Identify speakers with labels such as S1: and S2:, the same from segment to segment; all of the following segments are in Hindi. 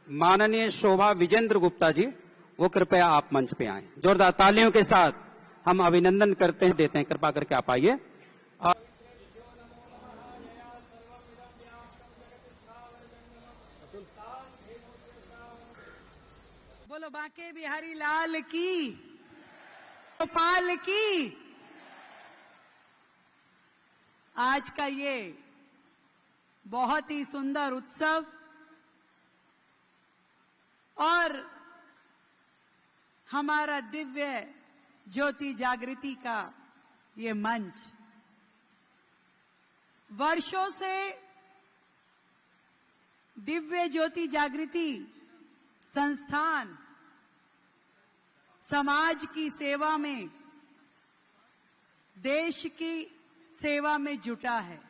S1: माननीय शोभा विजेंद्र गुप्ता जी, वो कृपया आप मंच पे आएं। जोरदार तालियों के साथ हम अभिनंदन करते हैं, देते हैं। कृपा करके आप आइए।
S2: बोलो बांके बिहारी लाल की, गोपाल की। आज का ये बहुत ही सुंदर उत्सव और हमारा दिव्य ज्योति जागृति का ये मंच वर्षों से दिव्य ज्योति जागृति संस्थान समाज की सेवा में, देश की सेवा में जुटा है।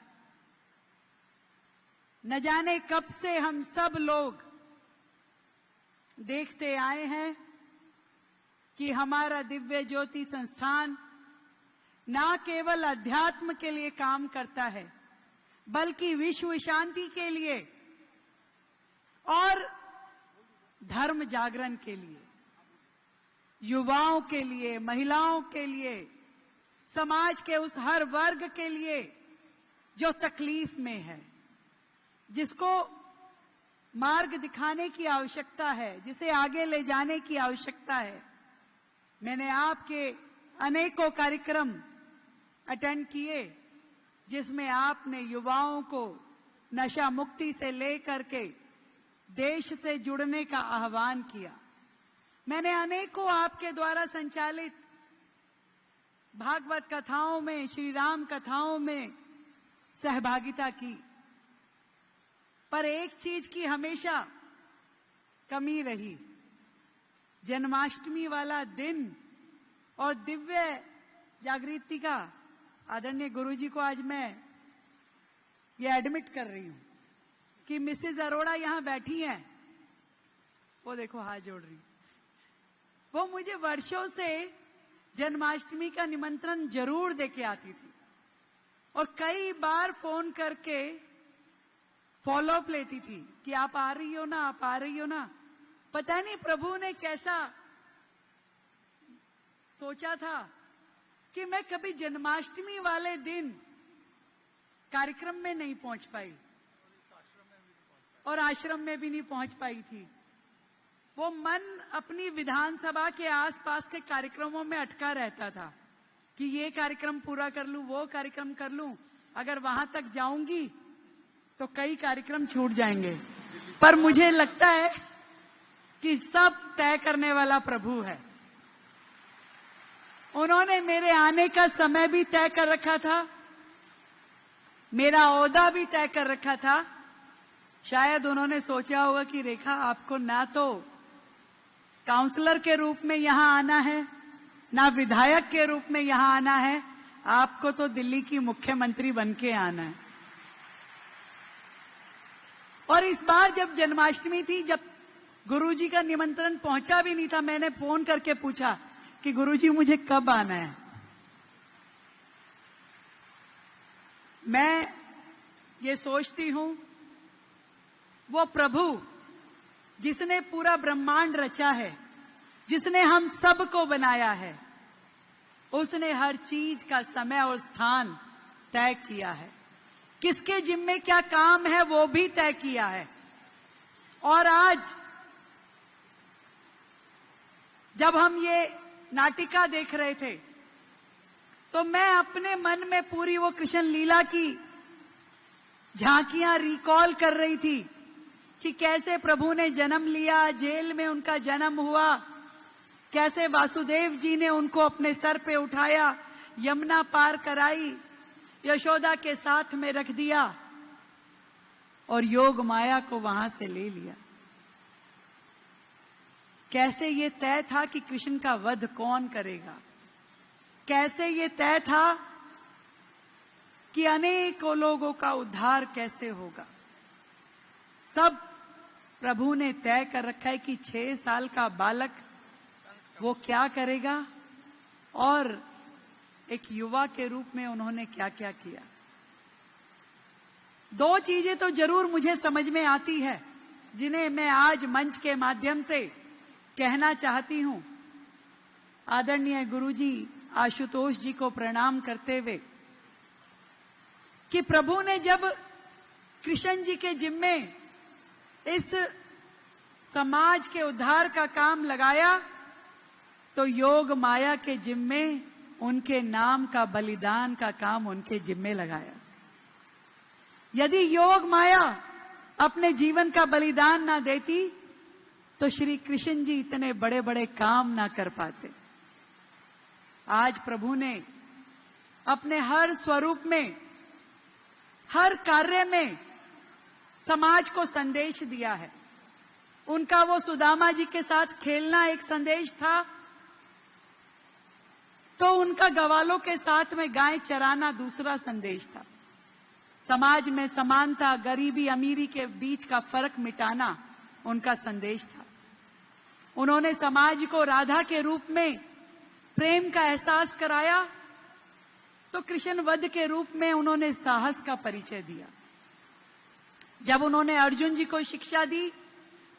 S2: न जाने कब से हम सब लोग देखते आए हैं कि हमारा दिव्य ज्योति संस्थान न केवल अध्यात्म के लिए काम करता है, बल्कि विश्व शांति के लिए और धर्म जागरण के लिए, युवाओं के लिए, महिलाओं के लिए, समाज के उस हर वर्ग के लिए जो तकलीफ में है, जिसको मार्ग दिखाने की आवश्यकता है, जिसे आगे ले जाने की आवश्यकता है। मैंने आपके अनेकों कार्यक्रम अटेंड किए जिसमें आपने युवाओं को नशा मुक्ति से लेकर के देश से जुड़ने का आह्वान किया। मैंने अनेकों आपके द्वारा संचालित भागवत कथाओं में, श्री राम कथाओं में सहभागिता की, पर एक चीज की हमेशा कमी रही। जन्माष्टमी वाला दिन और दिव्य जागृति का आदरणीय गुरुजी को आज मैं ये एडमिट कर रही हूं कि मिसेज अरोड़ा यहां बैठी हैं, वो देखो हाथ जोड़ रही, वो मुझे वर्षों से जन्माष्टमी का निमंत्रण जरूर देके आती थी और कई बार फोन करके फॉलो अप लेती थी कि आप आ रही हो ना, आप आ रही हो ना। पता नहीं प्रभु ने कैसा सोचा था कि मैं कभी जन्माष्टमी वाले दिन कार्यक्रम में नहीं पहुंच पाई और आश्रम में भी नहीं पहुंच पाई थी। वो मन अपनी विधानसभा के आसपास के कार्यक्रमों में अटका रहता था कि ये कार्यक्रम पूरा कर लूं, वो कार्यक्रम कर लूं। अगर वहां तक जाऊंगी तो कई कार्यक्रम छूट जाएंगे, पर मुझे लगता है कि सब तय करने वाला प्रभु है। उन्होंने मेरे आने का समय भी तय कर रखा था, मेरा ओहदा भी तय कर रखा था। शायद उन्होंने सोचा होगा कि रेखा, आपको ना तो काउंसलर के रूप में यहां आना है, ना विधायक के रूप में यहां आना है, आपको तो दिल्ली की मुख्यमंत्री बनके आना है। और इस बार जब जन्माष्टमी थी, जब गुरुजी का निमंत्रण पहुंचा भी नहीं था, मैंने फोन करके पूछा कि गुरुजी मुझे कब आना है। मैं ये सोचती हूं वो प्रभु जिसने पूरा ब्रह्मांड रचा है, जिसने हम सबको बनाया है, उसने हर चीज का समय और स्थान तय किया है। किसके जिम्मे क्या काम है वो भी तय किया है। और आज जब हम ये नाटिका देख रहे थे तो मैं अपने मन में पूरी वो कृष्ण लीला की झांकियां रिकॉल कर रही थी कि कैसे प्रभु ने जन्म लिया, जेल में उनका जन्म हुआ, कैसे वासुदेव जी ने उनको अपने सर पे उठाया, यमुना पार कराई, यशोदा के साथ में रख दिया और योग माया को वहां से ले लिया। कैसे ये तय था कि कृष्ण का वध कौन करेगा, कैसे ये तय था कि अनेकों लोगों का उद्धार कैसे होगा। सब प्रभु ने तय कर रखा है कि 6 साल का बालक वो क्या करेगा और एक युवा के रूप में उन्होंने क्या क्या किया। 2 चीजें तो जरूर मुझे समझ में आती है जिन्हें मैं आज मंच के माध्यम से कहना चाहती हूं, आदरणीय गुरुजी आशुतोष जी को प्रणाम करते हुए, कि प्रभु ने जब कृष्ण जी के जिम्मे इस समाज के उद्धार का काम लगाया तो योग माया के जिम्मे उनके नाम का बलिदान का काम उनके जिम्मे लगाया। यदि योग माया अपने जीवन का बलिदान ना देती तो श्री कृष्ण जी इतने बड़े बड़े काम ना कर पाते। आज प्रभु ने अपने हर स्वरूप में, हर कार्य में समाज को संदेश दिया है। उनका वो सुदामा जी के साथ खेलना एक संदेश था, तो उनका ग्वालों के साथ में गाय चराना दूसरा संदेश था। समाज में समानता, गरीबी अमीरी के बीच का फर्क मिटाना उनका संदेश था। उन्होंने समाज को राधा के रूप में प्रेम का एहसास कराया, तो कृष्ण वध के रूप में उन्होंने साहस का परिचय दिया। जब उन्होंने अर्जुन जी को शिक्षा दी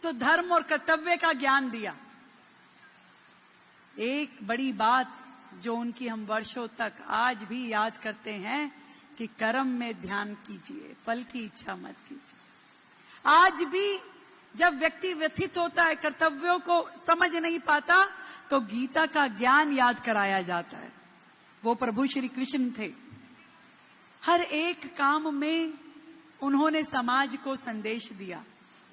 S2: तो धर्म और कर्तव्य का ज्ञान दिया। एक बड़ी बात जो उनकी हम वर्षों तक आज भी याद करते हैं कि कर्म में ध्यान कीजिए, फल की इच्छा मत कीजिए। आज भी जब व्यक्ति व्यथित होता है, कर्तव्यों को समझ नहीं पाता, तो गीता का ज्ञान याद कराया जाता है। वो प्रभु श्री कृष्ण थे। हर एक काम में उन्होंने समाज को संदेश दिया,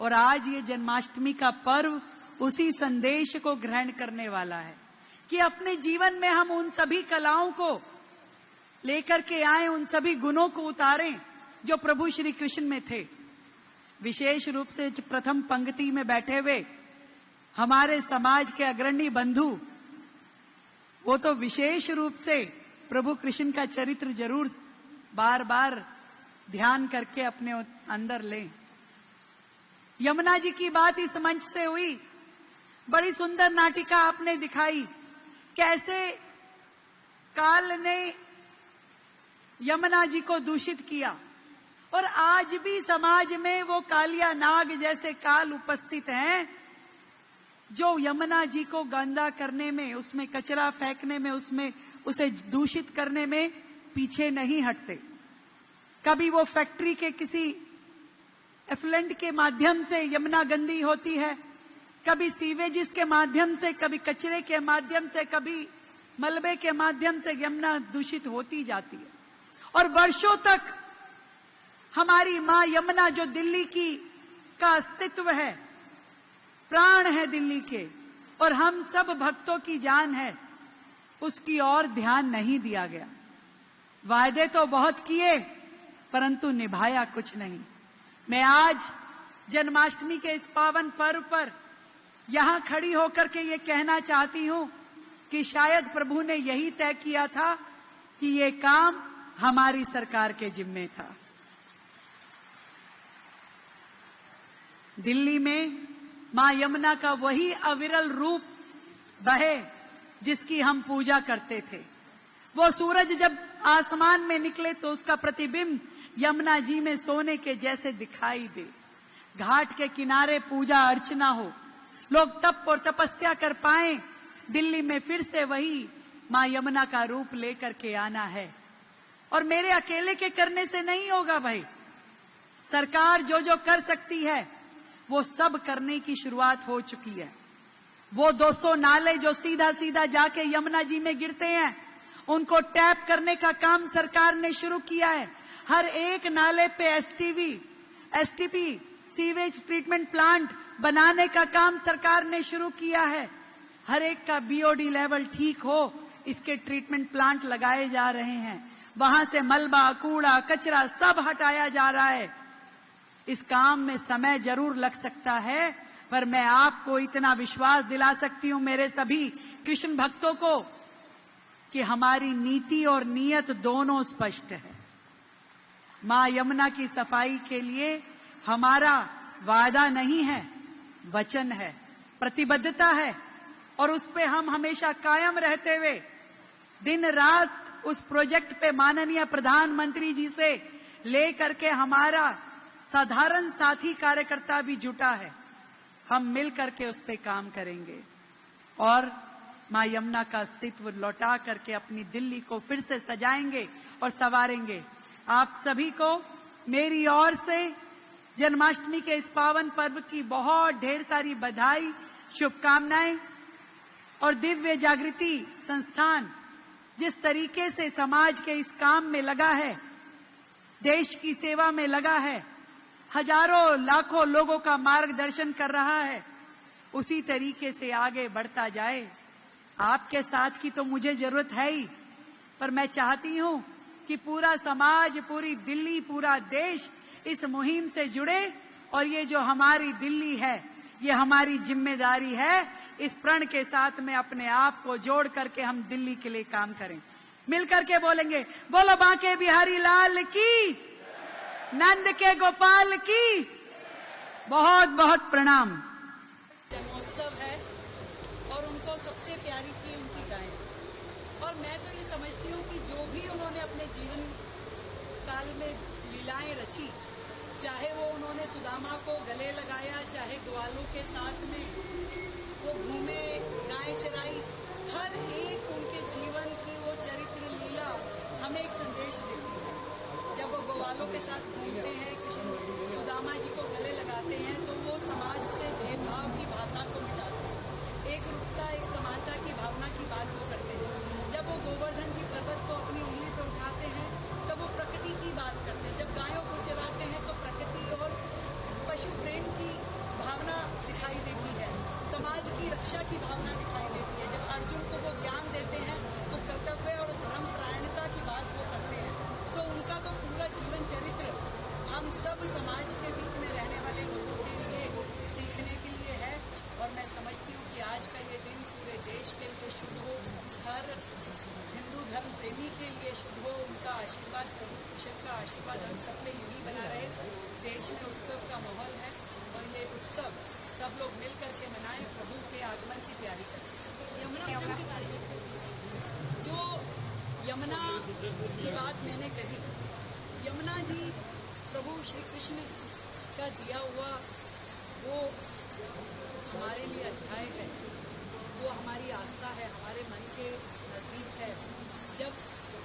S2: और आज ये जन्माष्टमी का पर्व उसी संदेश को ग्रहण करने वाला है कि अपने जीवन में हम उन सभी कलाओं को लेकर के आए, उन सभी गुणों को उतारें जो प्रभु श्री कृष्ण में थे। विशेष रूप से प्रथम पंक्ति में बैठे हुए हमारे समाज के अग्रणी बंधु, वो तो विशेष रूप से प्रभु कृष्ण का चरित्र जरूर बार बार ध्यान करके अपने अंदर लें। यमुना जी की बात इस मंच से हुई, बड़ी सुंदर नाटिका आपने दिखाई, कैसे काल ने यमुना जी को दूषित किया, और आज भी समाज में वो कालिया नाग जैसे काल उपस्थित हैं जो यमुना जी को गंदा करने में, उसमें कचरा फेंकने में, उसमें उसे दूषित करने में पीछे नहीं हटते। कभी वो फैक्ट्री के किसी एफ्लुएंट के माध्यम से यमुना गंदी होती है, कभी सीवेजिस के माध्यम से, कभी कचरे के माध्यम से, कभी मलबे के माध्यम से यमुना दूषित होती जाती है। और वर्षों तक हमारी मां यमुना जो दिल्ली की का अस्तित्व है, प्राण है दिल्ली के, और हम सब भक्तों की जान है, उसकी ओर ध्यान नहीं दिया गया। वायदे तो बहुत किए परंतु निभाया कुछ नहीं। मैं आज जन्माष्टमी के इस पावन पर्व पर यहां खड़ी होकर के ये कहना चाहती हूं कि शायद प्रभु ने यही तय किया था कि ये काम हमारी सरकार के जिम्मे था। दिल्ली में मां यमुना का वही अविरल रूप बहे जिसकी हम पूजा करते थे। वो सूरज जब आसमान में निकले तो उसका प्रतिबिंब यमुना जी में सोने के जैसे दिखाई दे। घाट के किनारे पूजा अर्चना हो, लोग तप और तपस्या कर पाएं। दिल्ली में फिर से वही मां यमुना का रूप लेकर के आना है, और मेरे अकेले के करने से नहीं होगा भाई। सरकार जो जो कर सकती है वो सब करने की शुरुआत हो चुकी है। वो 200 नाले जो सीधा सीधा जाके यमुना जी में गिरते हैं, उनको टैप करने का काम सरकार ने शुरू किया है। हर एक नाले पे एसटीपी सीवेज ट्रीटमेंट प्लांट बनाने का काम सरकार ने शुरू किया है। हर एक का बीओडी लेवल ठीक हो, इसके ट्रीटमेंट प्लांट लगाए जा रहे हैं। वहां से मलबा, कूड़ा, कचरा सब हटाया जा रहा है। इस काम में समय जरूर लग सकता है, पर मैं आपको इतना विश्वास दिला सकती हूं, मेरे सभी कृष्ण भक्तों को, कि हमारी नीति और नियत दोनों स्पष्ट है। मां यमुना की सफाई के लिए हमारा वादा नहीं है, वचन है, प्रतिबद्धता है, और उस पे हम हमेशा कायम रहते हुए दिन रात उस प्रोजेक्ट पे माननीय प्रधानमंत्री जी से लेकर के हमारा साधारण साथी कार्यकर्ता भी जुटा है। हम मिल करके उस पे काम करेंगे और मां यमुना का अस्तित्व लौटा करके अपनी दिल्ली को फिर से सजाएंगे और संवारेंगे। आप सभी को मेरी ओर से जन्माष्टमी के इस पावन पर्व की बहुत ढेर सारी बधाई, शुभकामनाएं। और दिव्य जागृति संस्थान जिस तरीके से समाज के इस काम में लगा है, देश की सेवा में लगा है, हजारों लाखों लोगों का मार्गदर्शन कर रहा है, उसी तरीके से आगे बढ़ता जाए। आपके साथ की तो मुझे जरूरत है ही, पर मैं चाहती हूं कि पूरा समाज, पूरी दिल्ली, पूरा देश इस मुहिम से जुड़े और ये जो हमारी दिल्ली है, ये हमारी जिम्मेदारी है। इस प्रण के साथ में अपने आप को जोड़ करके हम दिल्ली के लिए काम करें। मिलकर के बोलेंगे, बोलो बांके बिहारी लाल की, नंद के गोपाल की। बहुत बहुत प्रणाम।
S3: जन्मोत्सव है और उनको सबसे प्यारी थी उनकी गायें। और मैं तो ये समझती हूँ कि जो भी उन्होंने अपने जीवन काल में लीलाएं रची, चाहे वो उन्होंने सुदामा को गले लगाया, चाहे ग्वालों के साथ में वो घूमे, गायें चराई, हर एक उनके जीवन की वो चरित्र लीला हमें एक संदेश देती है। जब वो ग्वालों के साथ घूमते हैं, कृष्ण सुदामा जी को गले लगाते हैं, तो वो समाज से भेदभाव की भावना को मिटाते हैं, एक रूपता, एक समानता की भावना की बात वो करते हैं। जब वो गोवर्धन जी पर्वत को अपनी उंगली पर उठाते हैं, तब वो प्रकृति की बात करते हैं। जब गायों को चराते हैं तो प्रकृति और पशु प्रेम की भावना दिखाई देती है, समाज की रक्षा की भावना दिखाई देती है। जब अर्जुन को वो ज्ञान देते हैं तो कर्तव्य और धर्म परायणता की बात वो करते हैं। तो उनका तो पूरा जीवन चरित्र हम सब समाज के बीच में रहने वाले लोगों के लिए सीखने के लिए है। और मैं समझती हूँ कि आज का ये दिन पूरे देश के लिए शुभ हो, हर हिंदू धर्म प्रेमी के लिए शुभ हो। उनका आशीर्वाद, प्रभु कृष्ण का आशीर्वाद हम सब पे यही बना रहे। देश में उत्सव का माहौल है और ये उत्सव सब लोग मिल करके मनाएं, प्रभु के आगमन की तैयारी करें। यमुना के बारे में जो यमुना की बात मैंने कही, यमुना जी प्रभु श्री कृष्ण का दिया हुआ वो हमारे लिए अध्याय है, वो हमारी आस्था है, हमारे मन के नजदीक है। जब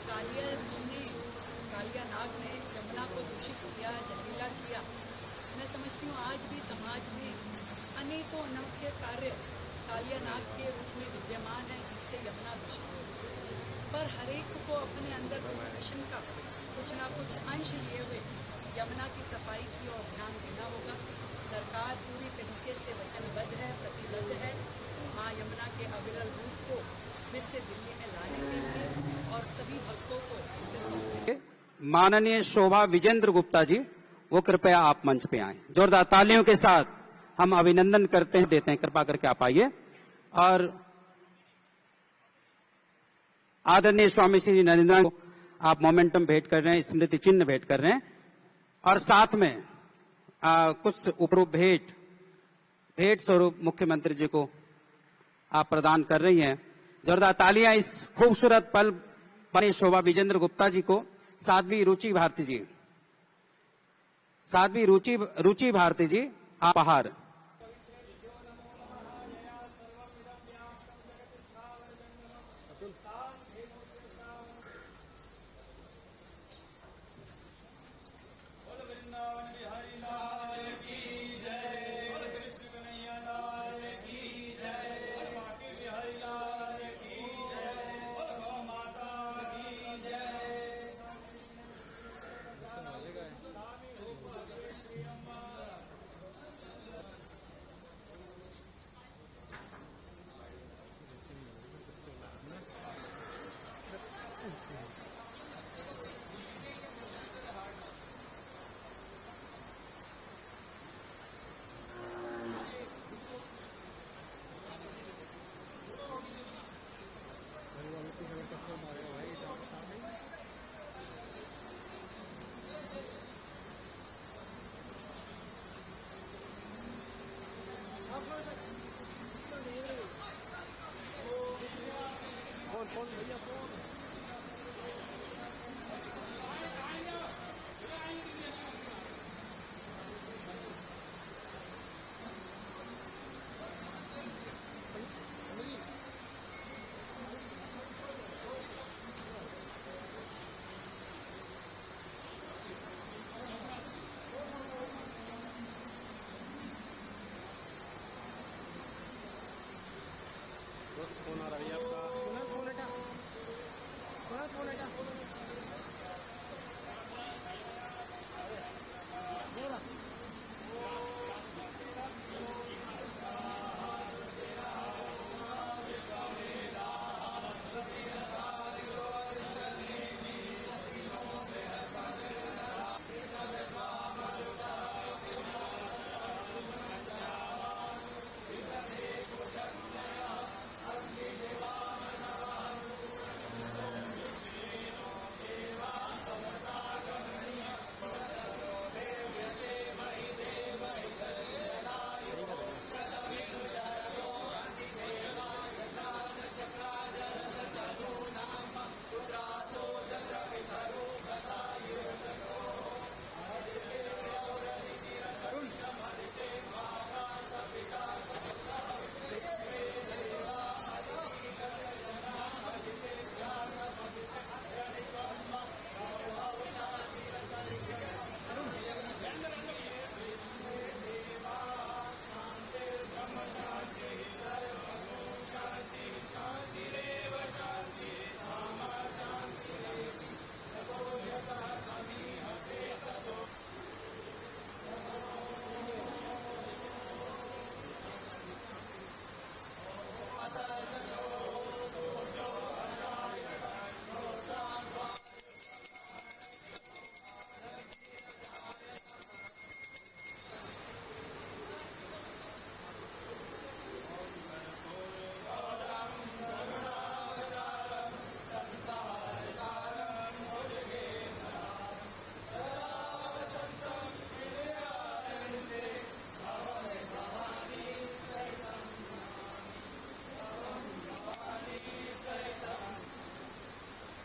S3: कालिया नाग ने यमुना को दूषित किया, जहरीला किया, मैं समझती हूँ आज भी समाज में अनेकों अनोखे कार्य कालिया नाग के रूप में विद्यमान है, जिससे यमुना दूषित हो। पर हरेक को अपने अंदर कृष्ण का कुछ ना कुछ अंश लिए हुए यमुना की सफाई की ओर ध्यान देना होगा। सरकार पूरी तरीके से वचनबद्ध है, प्रतिबद्ध है मां यमुना के अविरल रूप को फिर से दिल्ली में लाने के लिए और सभी भक्तों को इसे सौंपने।
S1: माननीय शोभा विजेंद्र गुप्ता जी, वो कृपया आप मंच पे आएं। जोरदार तालियों के साथ हम अभिनंदन करते हैं, देते हैं, कृपा करके आप आइए। और आदरणीय स्वामी श्री नरेंद्र को आप मोमेंटम भेंट कर रहे हैं, स्मृति चिन्ह भेंट कर रहे हैं और साथ में कुछ उपरूप भेंट स्वरूप मुख्यमंत्री जी को आप प्रदान कर रही हैं। जोरदार तालियां इस खूबसूरत पल पर शोभा विजेंद्र गुप्ता जी को। साध्वी रुचि भारती जी, साध्वी रुचि भारती जी, आप आहार।
S4: फोन आ रहा है आपका।
S5: फोन हटा